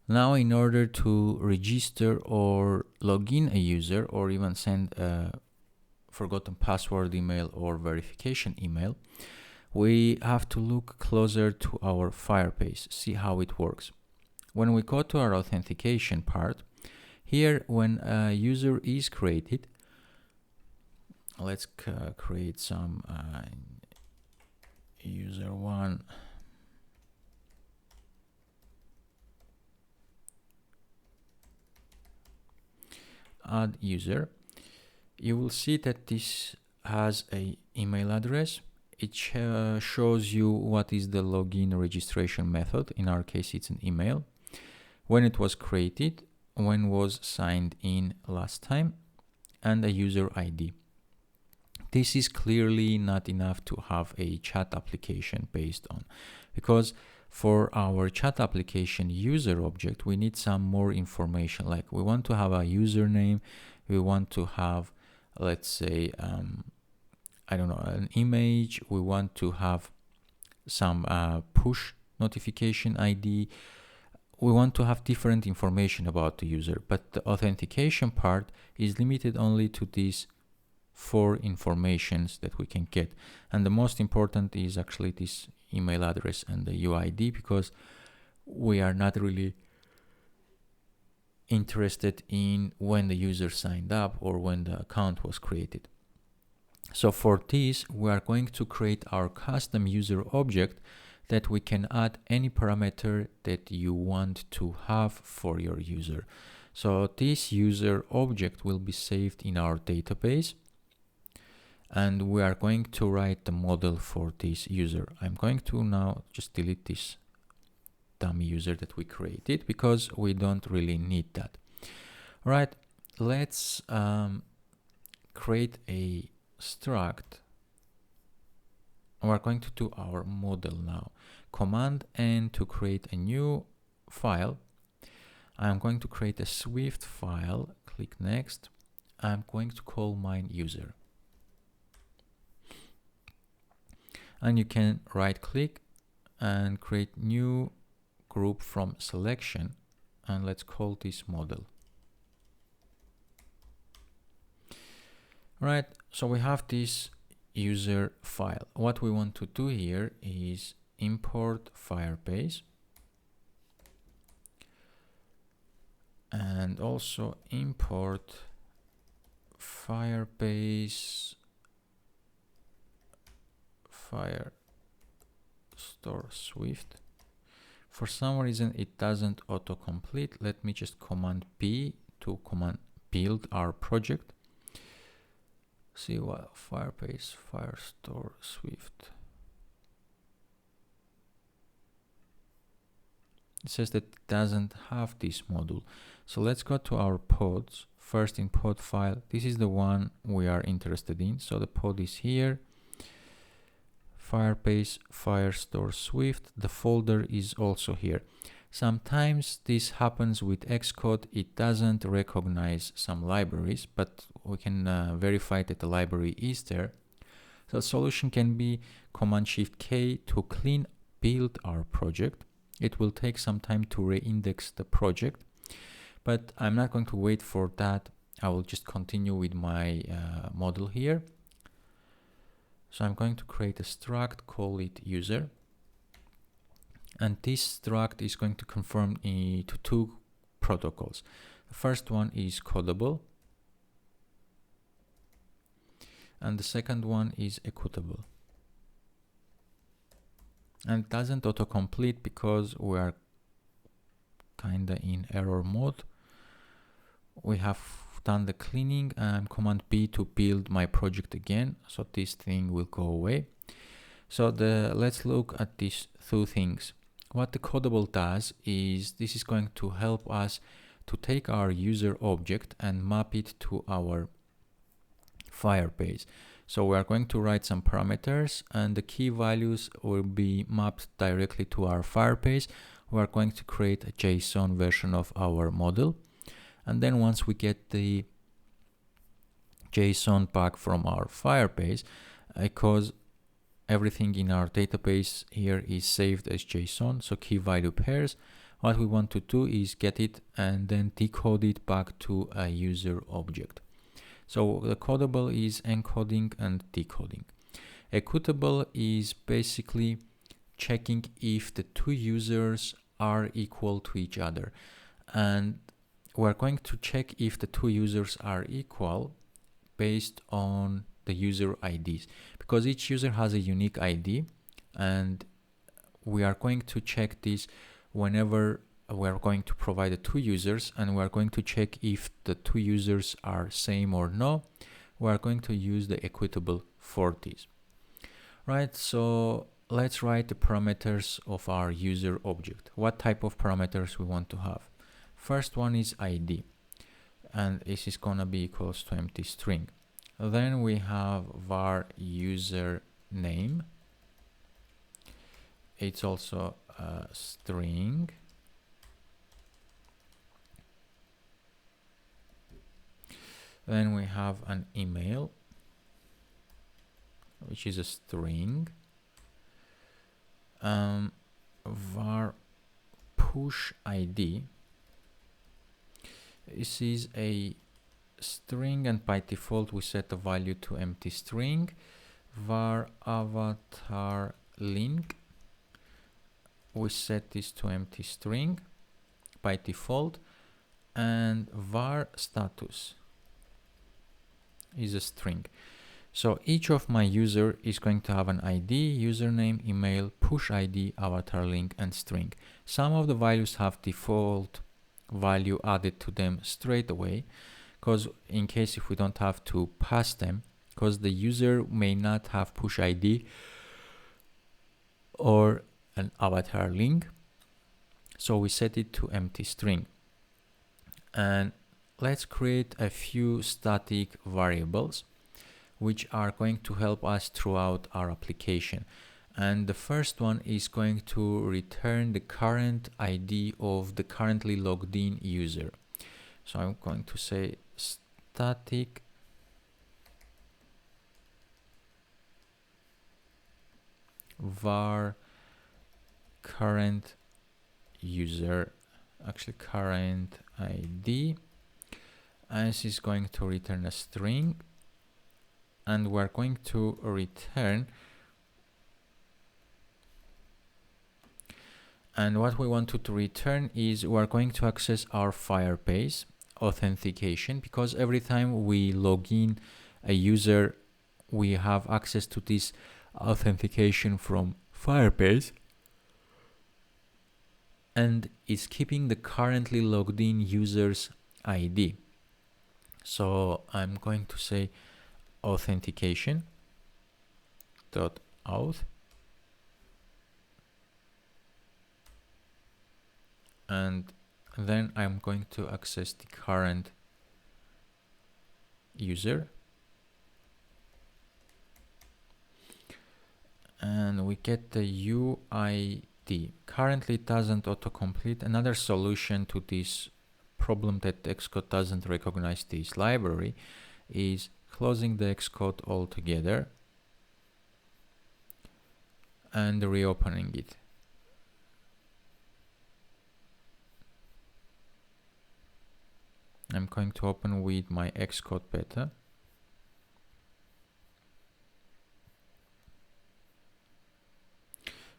Now, in order to register or log in a user or even send a forgotten password email or verification email, we have to look closer to our Firebase, see how it works. When we go to our authentication part, here when a user is created, let's create some user one. Add user. You will see that this has a email address. It shows you what is the login registration method. In our case, it's an email. When it was created, when was signed in last time, and a user ID. This is clearly not enough to have a chat application based on, because for our chat application user object, we need some more information. Like we want to have a username, we want to have, let's say, I don't know, an image, we want to have some push notification ID. We want to have different information about the user, but the authentication part is limited only to these 4 informations that we can get. And the most important is actually this email address and the UID, because we are not really interested in when the user signed up or when the account was created. So for this, we are going to create our custom user object that we can add any parameter that you want to have for your user. So this user object will be saved in our database, and we are going to write the model for this user. I'm going to now just delete this dummy user that we created because we don't really need that. All right, let's create a struct. We're going to do our model now. Command N to create a new file. I'm going to create a Swift file. Click next. I'm going to call mine user. And you can right click and create new group from selection, and let's call this model. Right, so we have this user file. What we want to do here is import Firebase and also import Firebase Firestore Swift. For some reason it doesn't autocomplete. Let me just command P to command build our project. See what Firebase Firestore Swift. It says that it doesn't have this module. So let's go to our pods. First in pod file, this is the one we are interested in. So the pod is here. Firebase Firestore Swift. The folder is also here. Sometimes this happens with Xcode. It doesn't recognize some libraries, but we can verify that the library is there. So the solution can be Command-Shift-K to clean build our project. It will take some time to reindex the project, but I'm not going to wait for that. I will just continue with my model here. So I'm going to create a struct, call it user. And this struct is going to conform to 2 protocols. The first one is codable, and the second one is equatable. And it doesn't autocomplete because we are kinda in error mode. We have done the cleaning, and Command B to build my project again, so this thing will go away. So let's look at these 2 things. What the codable does is this is going to help us to take our user object and map it to our Firebase. So we are going to write some parameters, and the key values will be mapped directly to our Firebase. We are going to create a JSON version of our model. And then once we get the JSON back from our Firebase, because everything in our database here is saved as JSON, so key value pairs, What we want to do is get it and then decode it back to a user object. So the codable is encoding and decoding. Equitable is basically checking if the two users are equal to each other. And we're going to check if the two users are equal based on the user IDs, because each user has a unique ID, and we are going to check this whenever we are going to provide the two users, and we are going to check if the two users are same or no. We are going to use the equitable for this. Right, so let's write the parameters of our user object. What type of parameters we want to have? First one is ID, and this is gonna be equals to empty string. Then we have var user name. It's also a string. Then we have an email, which is a string. Var push ID. This is a string, and by default we set the value to empty string. Var avatar link, we set this to empty string by default, and var status is a string. So each of my user is going to have an ID, username, email, push ID, avatar link, and string. Some of the values have default value added to them straight away, because in case if we don't have to pass them, because the user may not have push ID or an avatar link, so we set it to empty string. And let's create a few static variables which are going to help us throughout our application. And the first one is going to return the current ID of the currently logged in user. So I'm going to say static var current user, actually current ID, and this is going to return a string, and we're going to return, and what we wanted to return is we're going to access our Firebase authentication, because every time we log in a user we have access to this authentication from Firebase, and it's keeping the currently logged in user's ID. So I'm going to say authentication dot auth, and then I'm going to access the current user, and we get the UID. Currently it doesn't autocomplete. Another solution to this problem that Xcode doesn't recognize this library is closing the Xcode altogether and reopening it. I'm going to open with my Xcode beta.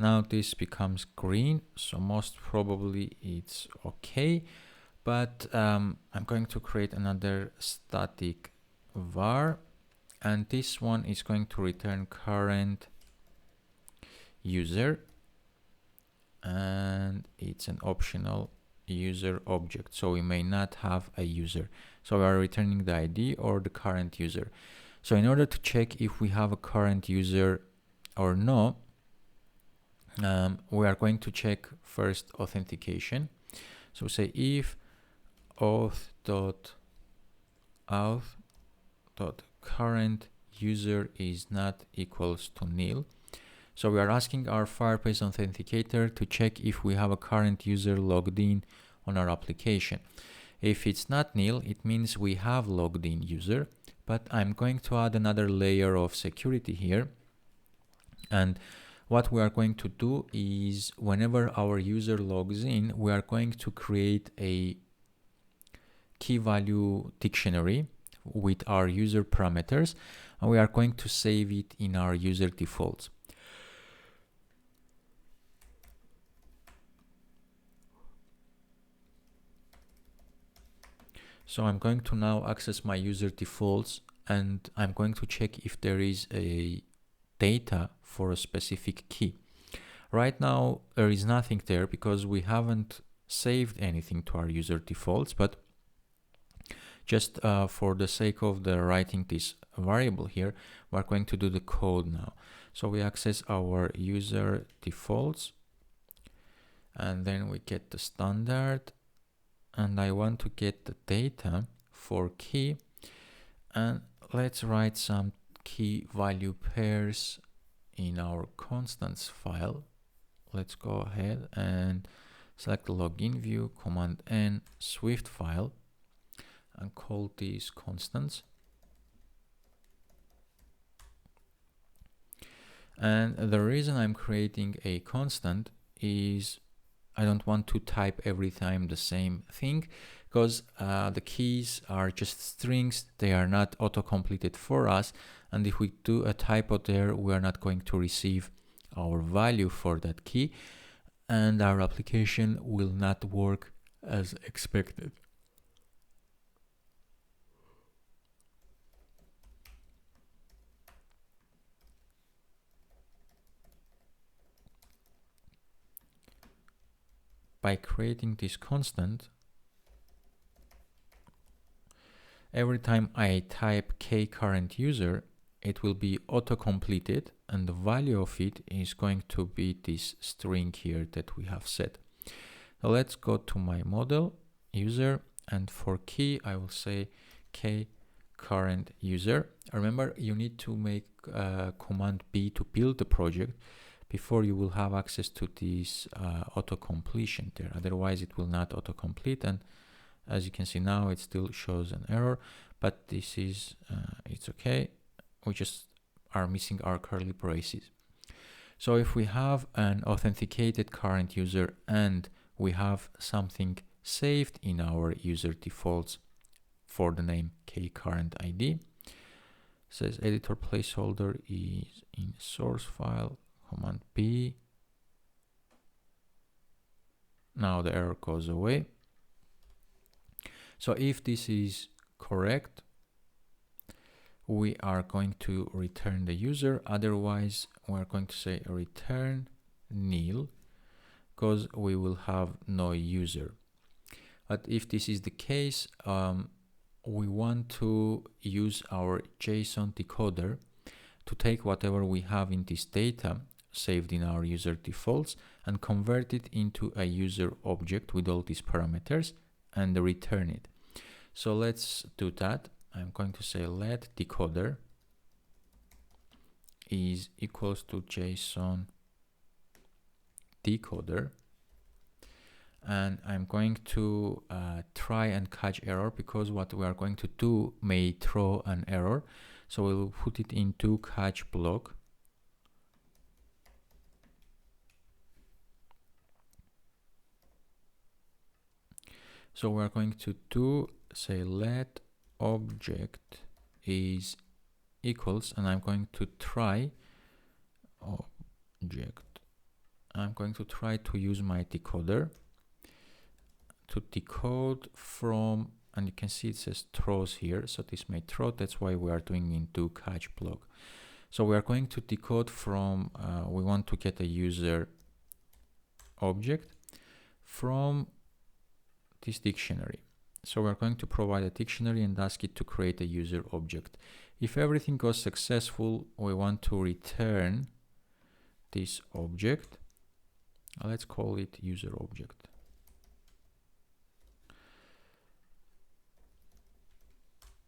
Now this becomes green, so most probably it's okay. But I'm going to create another static var, and this one is going to return current user, and it's an optional user object, so we may not have a user, so we are returning the ID or the current user. So in order to check if we have a current user or no, we are going to check first authentication. So say if auth.current user is not equals to nil. So we are asking our Firebase authenticator to check if we have a current user logged in on our application. If it's not nil, it means we have logged in user, but I'm going to add another layer of security here, and what we are going to do is whenever our user logs in, we are going to create a key value dictionary with our user parameters, and we are going to save it in our user defaults. So I'm going to now access my user defaults, and I'm going to check if there is a data for a specific key. Right now there is nothing there because we haven't saved anything to our user defaults, but just for the sake of the writing this variable here, we're going to do the code now. So we access our user defaults, and then we get the standard, and I want to get the data for key, and let's write some key value pairs in our constants file. Let's go ahead and select the login view, Command N, Swift file, and call these constants. And the reason I'm creating a constant is I don't want to type every time the same thing, because the keys are just strings. They are not auto-completed for us, and if we do a typo there, we are not going to receive our value for that key, and our application will not work as expected. By creating this constant, every time I type k current user, it will be auto-completed, and the value of it is going to be this string here that we have set. Now let's go to my model user, and for key I will say k current user. Remember, you need to make command B to build the project before you will have access to this auto-completion there. Otherwise it will not auto-complete, and as you can see now it still shows an error, but this is it's okay. We just are missing our curly braces. So if we have an authenticated current user and we have something saved in our user defaults for the name kCurrentID, says editor placeholder is in source file, Command B. Now the error goes away. So if this is correct, we are going to return the user. Otherwise, we're going to say return nil, because we will have no user. But if this is the case, we want to use our JSON decoder to take whatever we have in this data saved in our user defaults and convert it into a user object with all these parameters and return it. So let's do that. I'm going to say let decoder is equals to JSON decoder, and I'm going to try and catch error, because what we are going to do may throw an error. So we will put it into catch block. So we're going to do say let object is equals, and I'm going to try object. I'm going to try to use my decoder to decode from, and you can see it says throws here, so this may throw. That's why we are doing into catch block. So we are going to decode from we want to get a user object from this dictionary. So we're going to provide a dictionary and ask it to create a user object. If everything goes successful, we want to return this object. Let's call it user object.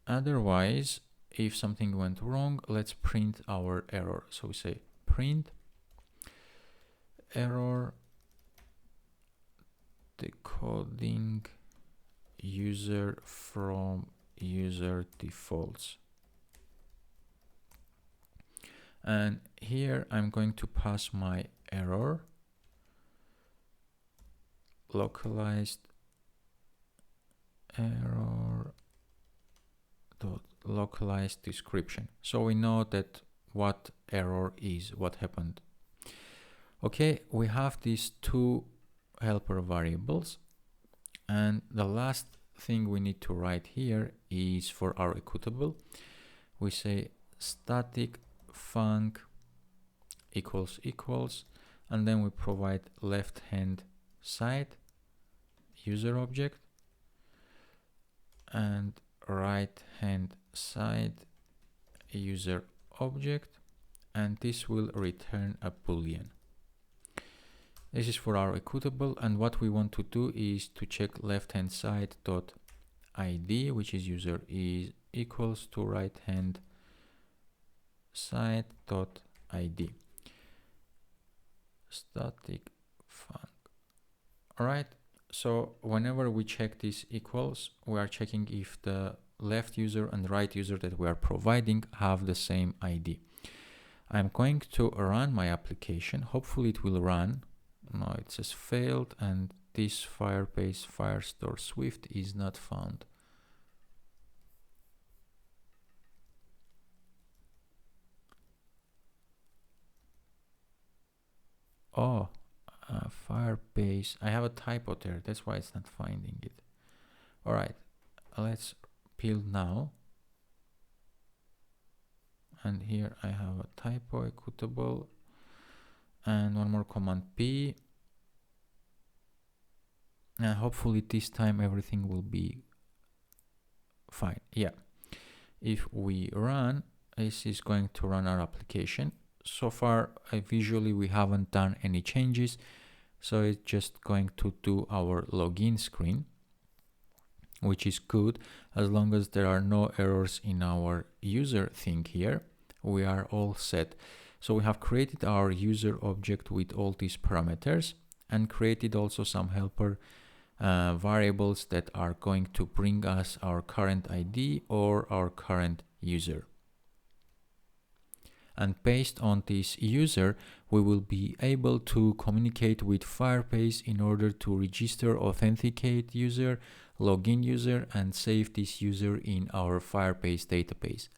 Otherwise, if something went wrong, let's print our error. So we say print error decoding user from user defaults. And here I'm going to pass my error, localized error dot localized description. So we know that what error is, what happened. Okay, we have these two helper variables, and the last thing we need to write here is for our executable. We say static func equals, and then we provide left hand side user object and right hand side user object, and this will return a boolean. This is for our executable, and what we want to do is to check left hand side dot id, which is user, is equals to right hand side dot id. Static func. All right. So whenever we check this equals, we are checking if the left user and right user that we are providing have the same ID. I'm going to run my application. Hopefully it will run. No, it says failed, and this Firebase Firestore Swift is not found. Oh, Firebase. I have a typo there. That's why it's not finding it. All right, let's build now. And here I have a typo executable and one more command P. And hopefully this time everything will be fine. Yeah. If we run, this is going to run our application. So far, visually, we haven't done any changes. So it's just going to do our login screen, which is good. As long as there are no errors in our user thing here, we are all set. So we have created our user object with all these parameters and created also some helper variables that are going to bring us our current ID or our current user. And based on this user, we will be able to communicate with Firebase in order to register, authenticate user, login user, and save this user in our Firebase database.